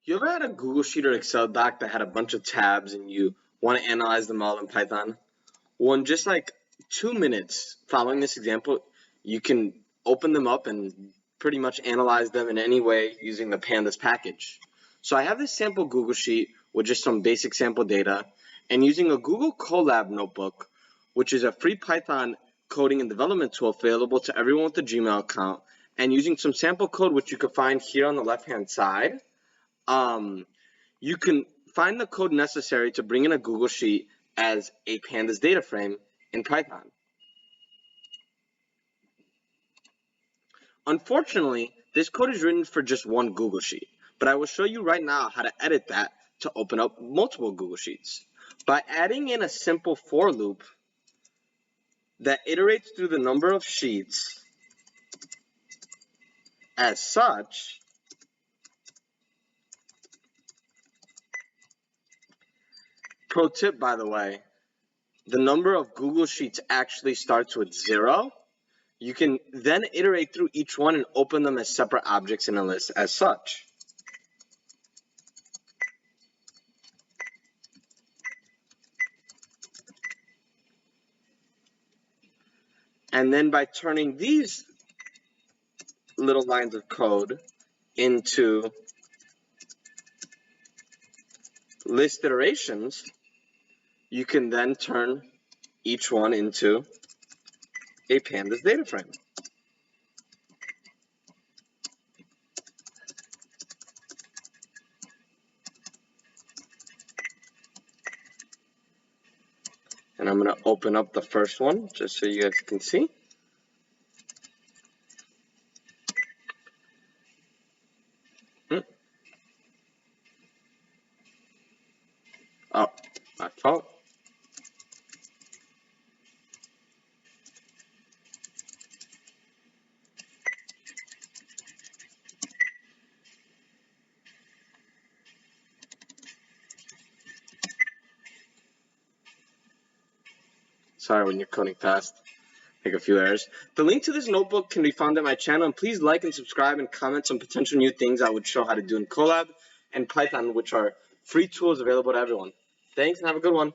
You ever had a Google Sheet or Excel doc that had a bunch of tabs and you want to analyze them all in Python? Well, in just like 2 minutes following this example, you can open them up and pretty much analyze them in any way using the Pandas package. So I have this sample Google Sheet with just some basic sample data, and using a Google Colab notebook, which is a free Python coding and development tool available to everyone with a Gmail account, and using some sample code, which you can find here on the left-hand side, you can find the code necessary to bring in a Google Sheet as a Pandas data frame in Python. Unfortunately, this code is written for just one Google Sheet, but I will show you right now how to edit that to open up multiple Google Sheets. By adding in a simple for loop that iterates through the number of sheets as such, pro tip by the way, the number of Google Sheets actually starts with 0. You can then iterate through each one and open them as separate objects in a list as such. And then by turning these little lines of code into list iterations, you can then turn each one into a Pandas data frame. And I'm going to open up the first one just so you guys can see. Oh, my fault. Sorry when you're coding fast. Make a few errors. The link to this notebook can be found at my channel, and please like and subscribe and comment some potential new things I would show how to do in Colab and Python, which are free tools available to everyone. Thanks and have a good one.